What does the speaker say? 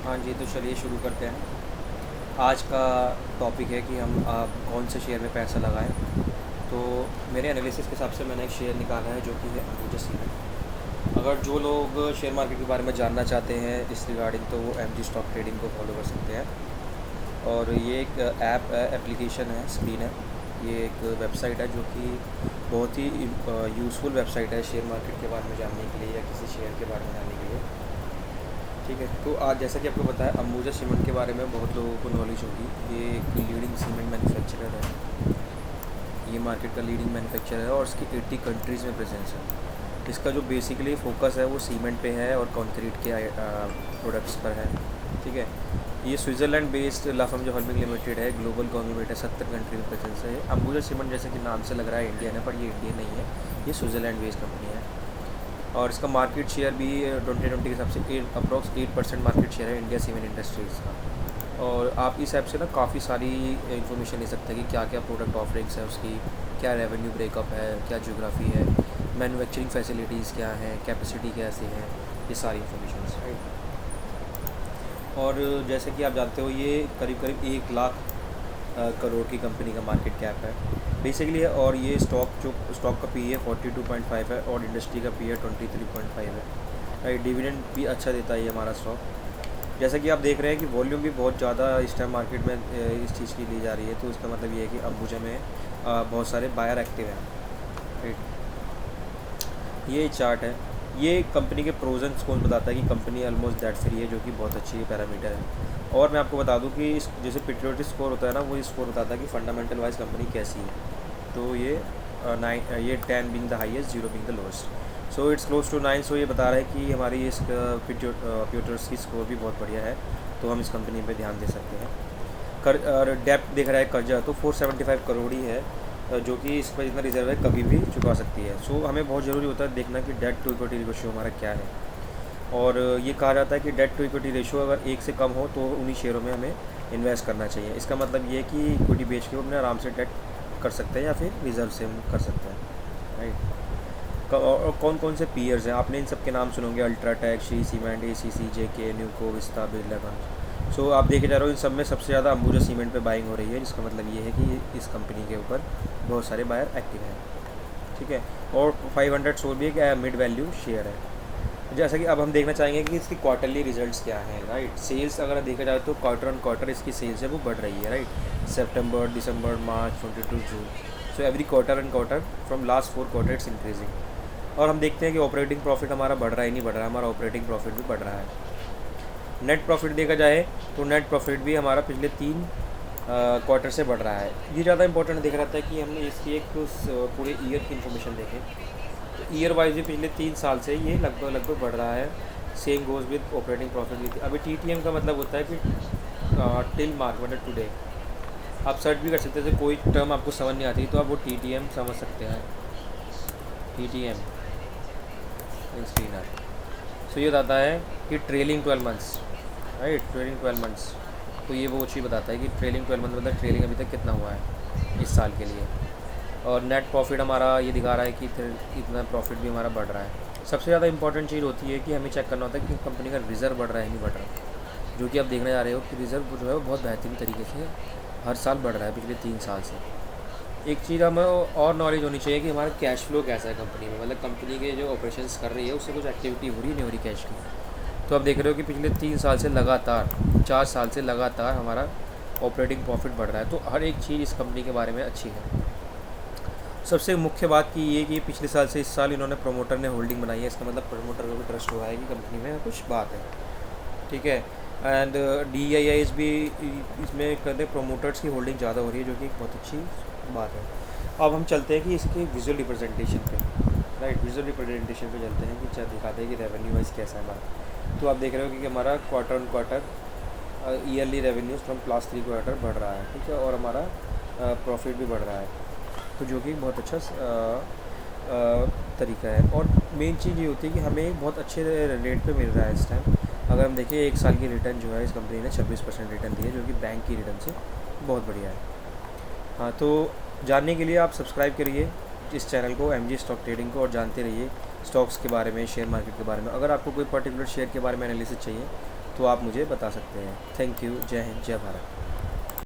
हाँ जी, तो चलिए शुरू करते हैं। आज का टॉपिक है कि हम आप कौन से शेयर में पैसा लगाएं। तो मेरे एनालिसिस के हिसाब से मैंने एक शेयर निकाला है जो कि है अंबुजा सीमेंट। अगर जो लोग शेयर मार्केट के बारे में जानना चाहते हैं इस रिगार्डिंग, तो वो एमजी स्टॉक ट्रेडिंग को फॉलो कर सकते हैं। और ये एक एप्लीकेशन है, स्क्रीन है। ये एक वेबसाइट है जो कि बहुत ही यूज़फुल वेबसाइट है शेयर मार्केट के बारे में जानने के लिए या किसी शेयर के बारे में जानने के लिए। ठीक है, तो आज जैसा कि आपको पता है अंबुजा सीमेंट के बारे में बहुत लोगों को नॉलेज होगी। ये एक लीडिंग सीमेंट मैन्युफैक्चरर है। ये मार्केट का लीडिंग मैन्युफैक्चरर है और इसकी 80 कंट्रीज़ में प्रेजेंस है। इसका जो बेसिकली फोकस है वो सीमेंट पे है और कंक्रीट के प्रोडक्ट्स पर है। ठीक है, ये स्विट्ज़रलैंड बेस्ड लाफम जो होल्डिंग लिमिटेड है, ग्लोबल कॉन्ग्लोमरेट है, 70 कंट्री में प्रेजेंस है। अंबुजा सीमेंट जैसे कि नाम से लग रहा है इंडियन है, पर ये इंडियन नहीं है, ये स्विट्ज़रलैंड बेस्ड कंपनी है। और इसका मार्केट शेयर भी 2020 के हिसाब से अप्रॉक्स 8% मार्केट शेयर है इंडिया सीमेंट इंडस्ट्रीज़ का। और आप इस ऐप से ना काफ़ी सारी इन्फॉर्मेशन ले सकते हैं कि क्या क्या प्रोडक्ट ऑफरिंग्स है उसकी, क्या रेवेन्यू ब्रेकअप है, क्या ज्योग्राफी है, मैन्युफैक्चरिंग फैसिलिटीज़ क्या हैं, कैपेसिटी कैसे है, ये सारी इन्फॉर्मेशन राइट। और जैसे कि आप जानते हो ये करीब करीब 1 लाख करोड़ की कंपनी का मार्केट कैप है बेसिकली। और ये स्टॉक का पी है 42.5 है और इंडस्ट्री का पी है 23.5 है राइट। डिविडेंड भी अच्छा देता है ये हमारा स्टॉक। जैसा कि आप देख रहे हैं कि वॉल्यूम भी बहुत ज़्यादा इस टाइम मार्केट में इस चीज़ की ली जा रही है। तो इसका मतलब ये है कि अंबुजा में बहुत सारे बायर एक्टिव हैं राइट। ये चार्ट है, ये कंपनी के प्रोज एंड कॉन्स बताता है कि कंपनी ऑलमोस्ट डेट फ्री है, जो कि बहुत अच्छी पैरामीटर है। और मैं आपको बता दूं कि इस जैसे पेट्रियोटिक स्कोर होता है ना, वो स्कोर बताता है कि फंडामेंटल वाइज कंपनी कैसी है। तो ये 10 being the highest, 0 being the lowest. So it's close to 9। So ये बता रहा है कि हमारी इस पेट्रियोटिक की स्कोर भी बहुत बढ़िया है, तो हम इस कंपनी पे ध्यान दे सकते हैं। डेप्थ देख रहा है कर्जा, तो 475 करोड़ ही है, जो कि इस पर जितना रिजर्व है कभी भी चुका सकती है। सो हमें बहुत ज़रूरी होता है देखना कि डेट टू इक्विटी रेशियो हमारा क्या है। और ये कहा जाता है कि डेट टू इक्विटी रेशियो अगर 1 से कम हो तो उन्हीं शेयरों में हमें इन्वेस्ट करना चाहिए। इसका मतलब ये है कि इक्विटी बेच के अपने आराम से डेट कर सकते हैं या फिर रिजर्व से हम कर सकते हैं राइट। और कौन कौन से पीयर्स हैं, आपने इन सब के नाम सुनोगे, UltraTech, Shree cement, ACC, JK, Nuvoco, Vista, Birlaganj. So आप देखे जा रहे हो इन सब में सबसे ज़्यादा अंबुजा सीमेंट पे बाइंग हो रही है, जिसका मतलब ये है कि इस कंपनी के ऊपर बहुत सारे बायर एक्टिव हैं। ठीक है, और 500 सोल भी एक मिड वैल्यू शेयर है। जैसा कि अब हम देखना चाहेंगे कि इसकी क्वार्टरली रिजल्ट्स क्या हैं राइट। सेल्स अगर देखा जाए तो क्वार्टर ऑन क्वार्टर इसकी सेल्स है वो बढ़ रही है right. September, December, March, 22 June. So every quarter and quarter from last 4 quarter it's increasing. और हम देखते हैं कि ऑपरेटिंग प्रॉफिट हमारा बढ़ रहा है, नहीं बढ़ रहा है, हमारा ऑपरेटिंग प्रॉफिट भी बढ़ रहा है। नेट प्रॉफिट देखा जाए तो नेट प्रॉफिट भी हमारा पिछले 3 क्वार्टर से बढ़ रहा है। ये ज़्यादा इंपॉर्टेंट दिख रहा था कि हमने इसकी एक पूरे ईयर की इन्फॉर्मेशन देखें, तो ईयर वाइज भी पिछले 3 साल से ये लगभग बढ़ रहा है। Same goes with operating profit भी। अभी TTM का मतलब होता है कि टिल मार्च मतलब टुडे। आप सर्च भी कर सकते हैं, कोई टर्म आपको समझ नहीं आती तो आप वो TTM समझ सकते हैं। TTM screener. सो ये बताता है कि trailing 12 months right, trailing 12 months. तो ये वो चीज़ बताता है कि ट्रेलिंग 12 मंथ मतलब ट्रेलिंग अभी तक कितना हुआ है इस साल के लिए। और नेट प्रॉफिट हमारा ये दिखा रहा है कि इतना प्रॉफिट भी हमारा बढ़ रहा है। सबसे ज़्यादा इंपॉर्टेंट चीज़ होती है कि हमें चेक करना होता है कि कंपनी का रिज़र्व बढ़ रहा है नहीं बढ़ रहा, जो कि आप देखने जा रहे हो कि रिज़र्व जो है वो बहुत बेहतरीन तरीके से हर साल बढ़ रहा है पिछले 3 साल से। एक चीज़ हमें और नॉलेज होनी चाहिए कि हमारा कैश फ्लो कैसा है कंपनी में, मतलब कंपनी के जो ऑपरेशंस कर रही है उससे कुछ एक्टिविटी हो रही है नहीं हो रही कैश की। तो आप देख रहे हो कि पिछले 3 साल से लगातार, 4 साल से लगातार हमारा ऑपरेटिंग प्रॉफिट बढ़ रहा है। तो हर एक चीज़ इस कंपनी के बारे में अच्छी है। सबसे मुख्य बात की ये कि पिछले साल से इस साल इन्होंने प्रोमोटर ने होल्डिंग बनाई है, इसका मतलब प्रोमोटर को भी ट्रस्ट हुआ है कि कंपनी में कुछ बात है। ठीक है, एंड DIIs भी इसमें कहते हैं प्रोमोटर्स की होल्डिंग ज़्यादा हो रही है, जो कि एक बहुत अच्छी बात है। अब हम चलते हैं कि इसके विजुअल रिप्रेजेंटेशन पे राइट, विजुअल रिप्रेजेंटेशन पे चलते हैं कि दिखाते हैं कि रेवेन्यू वाइज कैसा है हमारा। तो आप देख रहे हो कि हमारा quarter on quarter yearly revenues from last 3 quarter बढ़ रहा है। ठीक है, और हमारा प्रॉफिट भी बढ़ रहा है, तो जो कि बहुत अच्छा तरीका है। और मेन चीज़ ये होती है कि हमें एक बहुत अच्छे रेट पे मिल रहा है इस टाइम। अगर हम देखें 1 साल की रिटर्न जो है इस कंपनी ने 26% रिटर्न दी है, जो कि बैंक की रिटर्न से बहुत बढ़िया है। हाँ, तो जानने के लिए आप सब्सक्राइब करिए इस चैनल को, MG स्टॉक ट्रेडिंग को, और जानते रहिए स्टॉक्स के बारे में, शेयर मार्केट के बारे में। अगर आपको कोई पर्टिकुलर शेयर के बारे में एनालिसिस चाहिए तो आप मुझे बता सकते हैं। Thank you. जय हिंद, जय भारत।